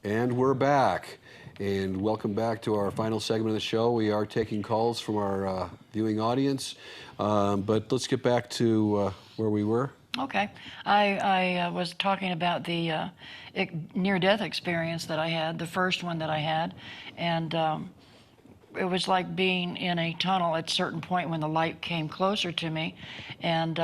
And we're back. And welcome back to our final segment of the show. We are taking calls from our viewing audience. But let's get back to where we were. Okay. I was talking about the near-death experience that I had, the first one that I had. And it was like being in a tunnel at a certain point when the light came closer to me. And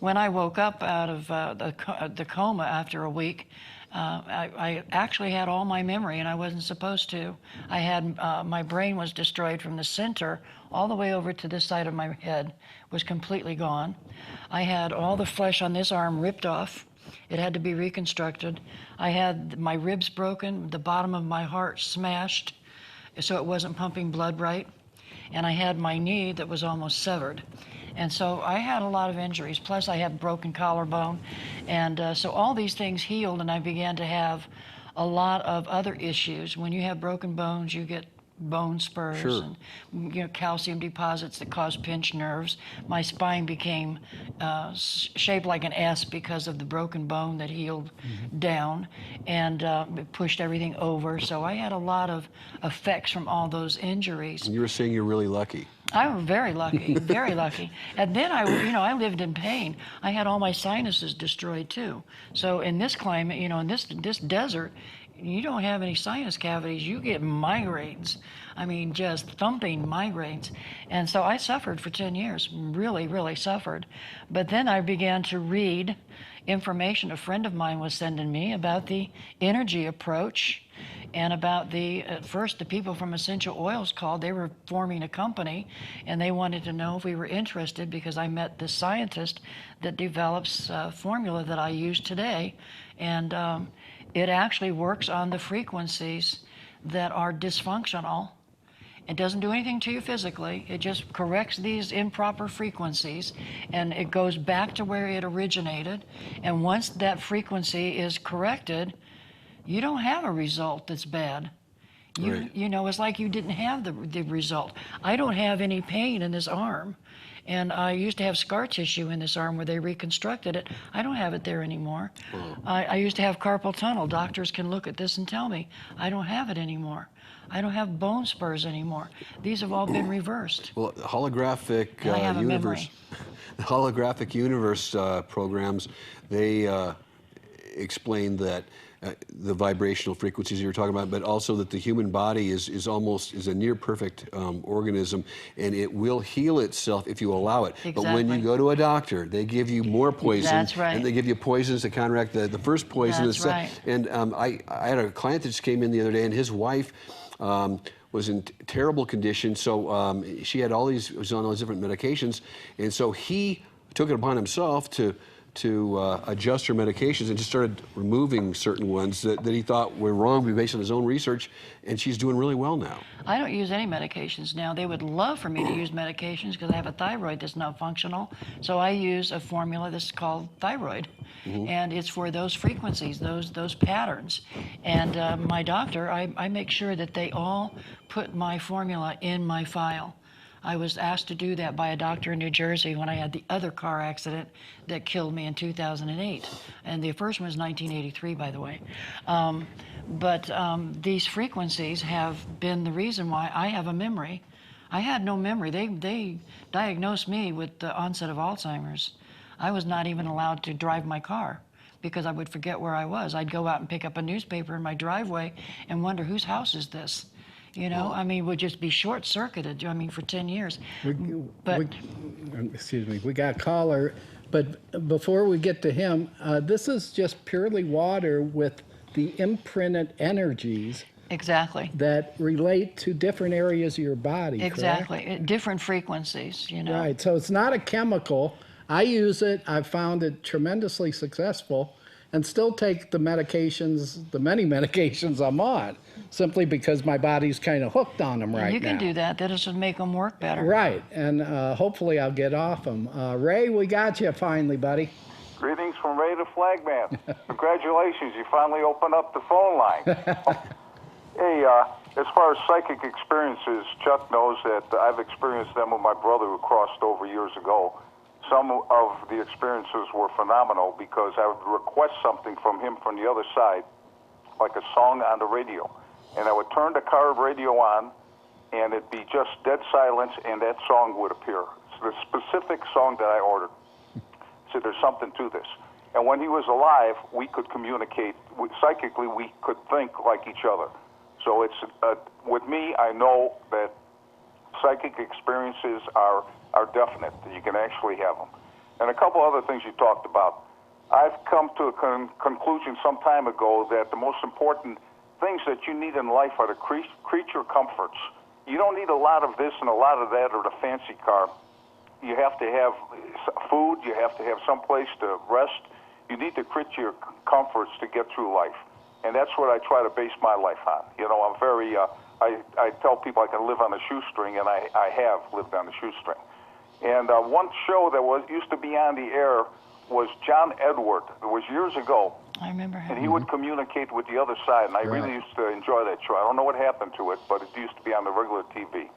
when I woke up out of the coma after a week, I actually had all my memory, and I wasn't supposed to. I had my brain was destroyed from the center all the way over to this side of my head, was completely gone. I had all the flesh on this arm ripped off. It had to be reconstructed. I had my ribs broken, the bottom of my heart smashed, so it wasn't pumping blood right. And I had my knee that was almost severed. And so I had a lot of injuries. Plus I had broken collarbone. And so all these things healed, and I began to have a lot of other issues. When you have broken bones, you get bone spurs, sure, and calcium deposits that cause pinched nerves. My spine became shaped like an S because of the broken bone that healed down, and it pushed everything over. So I had a lot of effects from all those injuries. And you were saying you're really lucky. I was very lucky, very lucky. And then I lived in pain. I had all my sinuses destroyed too. So in this climate, in this desert, you don't have any sinus cavities, you get migraines. I mean, just thumping migraines. And so I suffered for 10 years, really, really suffered. But then I began to read information a friend of mine was sending me about the energy approach, and about at first the people from Essential Oils called. They were forming a company, and they wanted to know if we were interested, because I met this scientist that develops a formula that I use today. And it actually works on the frequencies that are dysfunctional. It doesn't do anything to you physically. It just corrects these improper frequencies, and it goes back to where it originated. And once that frequency is corrected, you don't have a result that's bad. Right. It's like you didn't have the result. I don't have any pain in this arm. And I used to have scar tissue in this arm where they reconstructed it. I don't have it there anymore. I used to have carpal tunnel. Doctors can look at this and tell me I don't have it anymore. I don't have bone spurs anymore. These have all been reversed. Well, holographic universe, the holographic universe programs, they explain that the vibrational frequencies you were talking about, but also that the human body is a near perfect organism, and it will heal itself if you allow it. Exactly. But when you go to a doctor, they give you more poison. That's right. And they give you poisons to counteract the first poison. That's right. And I had a client that just came in the other day, and his wife was in terrible condition. So she had was on all these different medications, and so he took it upon himself to adjust her medications, and just started removing certain ones that he thought were wrong based on his own research, and she's doing really well now. I don't use any medications now. They would love for me to use medications because I have a thyroid that's not functional. So I use a formula that's called thyroid, and it's for those frequencies, those patterns. And my doctor, I make sure that they all put my formula in my file. I was asked to do that by a doctor in New Jersey when I had the other car accident that killed me in 2008. And the first one was 1983, by the way. But these frequencies have been the reason why I have a memory. I had no memory. They diagnosed me with the onset of Alzheimer's. I was not even allowed to drive my car because I would forget where I was. I'd go out and pick up a newspaper in my driveway and wonder, whose house is this? I mean, would just be short-circuited, for 10 years. Excuse me, we got a caller, but before we get to him, this is just purely water with the imprinted energies. Exactly. That relate to different areas of your body. Exactly. Correct? Different frequencies, Right, so it's not a chemical. I use it, I've found it tremendously successful, and still take the medications, the many medications I'm on, simply because my body's kind of hooked on them right now. You can do that. That'll just make them work better. Right, and hopefully I'll get off them. Ray, we got you finally, buddy. Greetings from Ray the Flagman. Congratulations, you finally opened up the phone line. Hey, as far as psychic experiences, Chuck knows that I've experienced them with my brother who crossed over years ago. Some of the experiences were phenomenal because I would request something from him from the other side, like a song on the radio. And I would turn the car radio on, and it'd be just dead silence, and that song would appear. It's the specific song that I ordered. So there's something to this. And when he was alive, we could communicate. Psychically, we could think like each other. So it's with me, I know that psychic experiences are definite, that you can actually have them. And a couple other things you talked about. I've come to a conclusion some time ago that the most important things that you need in life are the creature comforts. You don't need a lot of this and a lot of that or the fancy car. You have to have food. You have to have some place to rest. You need the creature comforts to get through life. And that's what I try to base my life on. You know, I'm very, I tell people I can live on a shoestring, and I have lived on a shoestring. And one show that used to be on the air was John Edward. It was years ago. I remember him. And he would communicate with the other side, and I really used to enjoy that show. I don't know what happened to it, but it used to be on the regular TV.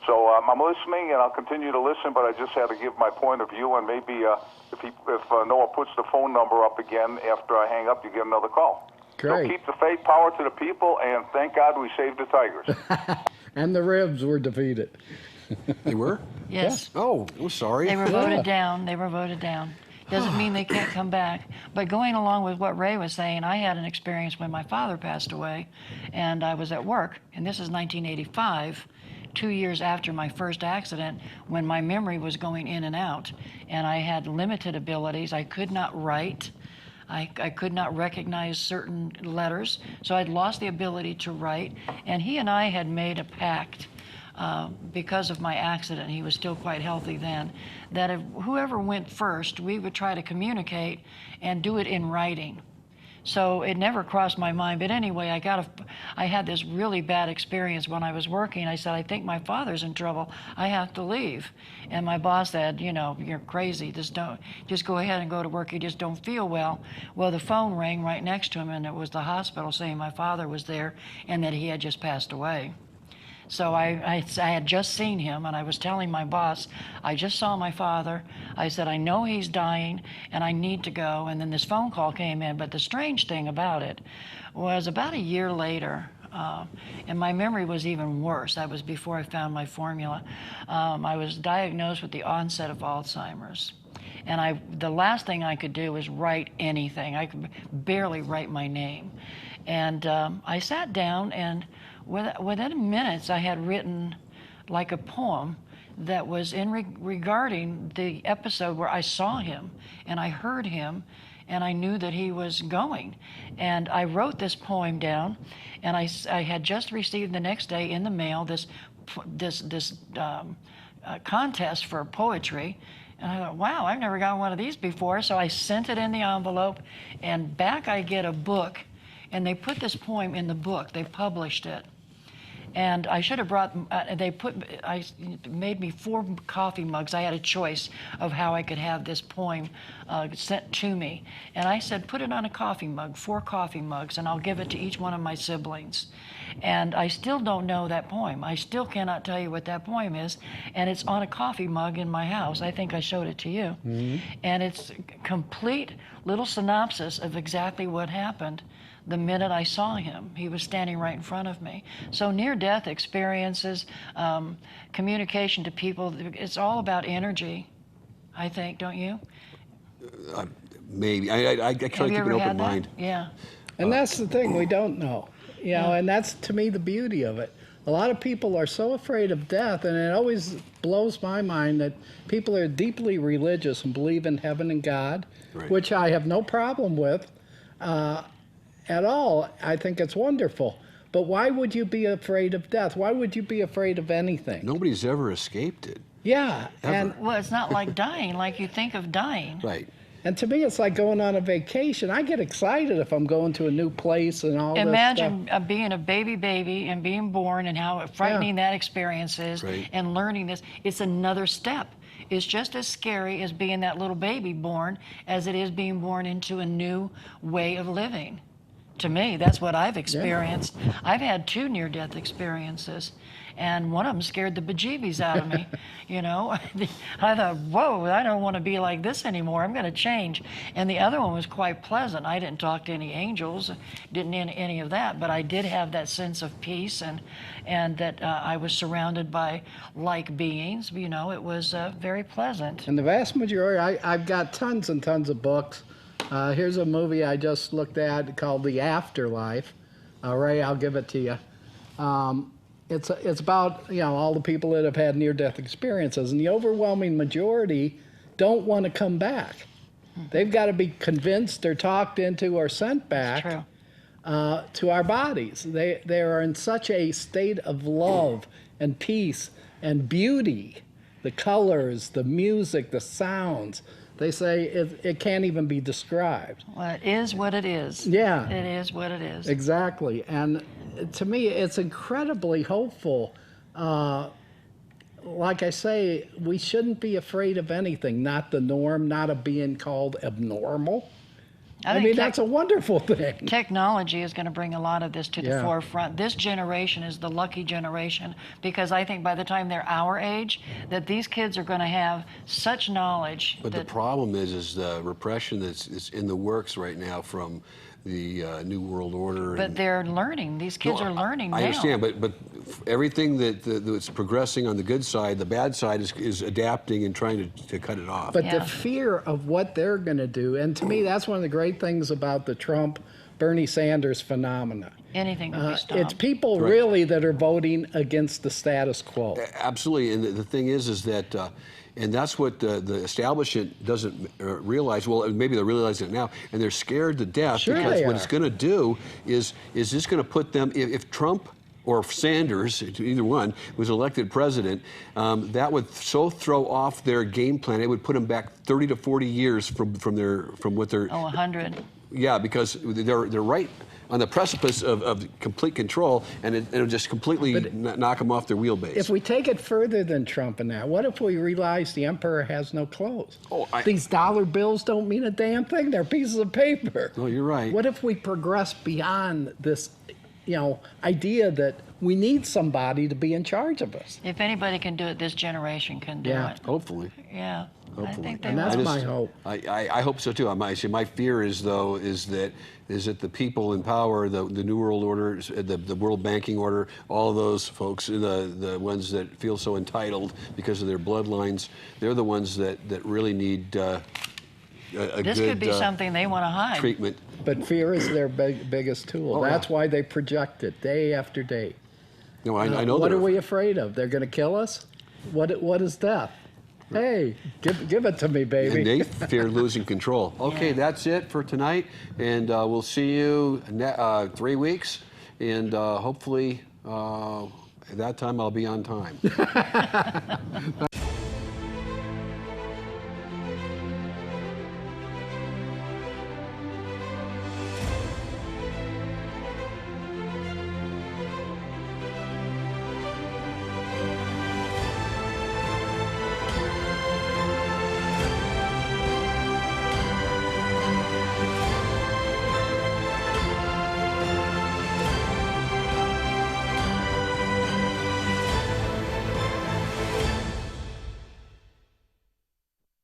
So I'm listening, and I'll continue to listen, but I just had to give my point of view, and maybe if Noah puts the phone number up again after I hang up, you get another call. Great. So keep the faith, power to the people, and thank God we saved the Tigers. And the Ribs were defeated. They were? Yes. Oh, I'm sorry. They were voted down. They were voted down. Doesn't mean they can't come back. But going along with what Ray was saying, I had an experience when my father passed away, and I was at work, and this is 1985, 2 years after my first accident, when my memory was going in and out, and I had limited abilities. I could not write. I could not recognize certain letters, so I'd lost the ability to write, and he and I had made a pact because of my accident. He was still quite healthy then, that if whoever went first, we would try to communicate and do it in writing. So it never crossed my mind. But anyway, I had this really bad experience when I was working. I said, I think my father's in trouble. I have to leave. And my boss said, you know, you're crazy. Just go ahead and go to work. You just don't feel well. Well, the phone rang right next to him, and it was the hospital saying my father was there and that he had just passed away. So I had just seen him, and I was telling my boss, I just saw my father. I said, I know he's dying, and I need to go. And then this phone call came in. But the strange thing about it was about a year later, and my memory was even worse. That was before I found my formula. I was diagnosed with the onset of Alzheimer's. And the last thing I could do was write anything. I could barely write my name. And I sat down, and within minutes, I had written like a poem that was regarding the episode where I saw him and I heard him and I knew that he was going. And I wrote this poem down, and I had just received the next day in the mail this contest for poetry. And I thought, wow, I've never gotten one of these before. So I sent it in the envelope, and back I get a book. And they put this poem in the book. They published it. And I should have brought, I made me 4 coffee mugs. I had a choice of how I could have this poem sent to me. And I said, put it on a coffee mug, 4 coffee mugs, and I'll give it to each one of my siblings. And I still don't know that poem. I still cannot tell you what that poem is. And it's on a coffee mug in my house. I think I showed it to you. Mm-hmm. And it's a complete little synopsis of exactly what happened the minute I saw him. He was standing right in front of me. So near-death experiences, communication to people, it's all about energy, I think, don't you? Maybe. I try to keep an open mind. Yeah. And that's the thing, we don't know. You know, and that's, to me, the beauty of it. A lot of people are so afraid of death, and it always blows my mind that people are deeply religious and believe in heaven and God, right, which I have no problem with at all. I think it's wonderful. But why would you be afraid of death? Why would you be afraid of anything? Nobody's ever escaped it. Yeah. Ever. And well, it's not like dying, like you think of dying. Right. And to me, it's like going on a vacation. I get excited if I'm going to a new place and all Imagine this stuff. Being a baby and being born and how frightening that experience is, right, and learning this. It's another step. It's just as scary as being that little baby born as it is being born into a new way of living. to me. That's what I've experienced. I've had 2 near-death experiences, and one of them scared the bejeebies out of me. You know, I thought, whoa, I don't want to be like this anymore. I'm going to change. And the other one was quite pleasant. I didn't talk to any angels, didn't any of that, but I did have that sense of peace and that I was surrounded by like beings. You know, it was very pleasant. And the vast majority, I've got tons and tons of books. Here's a movie I just looked at called The Afterlife. Ray, I'll give it to you. It's about, you know, all the people that have had near-death experiences, and the overwhelming majority don't want to come back. They've got to be convinced or talked into or sent back to our bodies. They are in such a state of love and peace and beauty, the colors, the music, the sounds. They say it can't even be described. Well, it is what it is. Yeah. It is what it is. Exactly. And to me, it's incredibly hopeful. Like I say, we shouldn't be afraid of anything, not the norm, not of being called abnormal. I mean, that's a wonderful thing. Technology is going to bring a lot of this to the forefront. This generation is the lucky generation, because I think by the time they're our age, that these kids are going to have such knowledge. But the problem is the repression that's in the works right now from the New World Order. But they're learning. These kids are learning now. I understand, but everything that's progressing on the good side, the bad side is adapting and trying to cut it off. But the fear of what they're going to do, and to me, that's one of the great things about the Trump, Bernie Sanders phenomena. Anything can be stopped. It's people really that are voting against the status quo. Absolutely, and the thing is that, and that's what the establishment doesn't realize. Well, maybe they're realizing it now, and they're scared to death because what it's going to do is this going to put them, if Trump or Sanders, either one, was elected president, that would so throw off their game plan. It would put them back 30 to 40 years from what they're. 100. Yeah, because they're right on the precipice of complete control, and it'll just completely knock them off their wheelbase. If we take it further than Trump and that, what if we realize the emperor has no clothes? These dollar bills don't mean a damn thing. They're pieces of paper. Oh, you're right. What if we progress beyond this, you know, idea that we need somebody to be in charge of us? If anybody can do it, this generation can do it. Hopefully. Yeah. I think they And that's my hope. I hope so too. My fear is that the people in power, the New World Order, the World Banking Order, all those folks, the ones that feel so entitled because of their bloodlines, they're the ones that really need a this good, could be something they want to hide. treatment. But fear is their biggest tool. That's why they project it day after day. No, I know. What are we afraid of? They're going to kill us? What is death? Hey, give it to me, baby. And they fear losing control. Okay, that's it for tonight, and we'll see you 3 weeks, and hopefully at that time I'll be on time.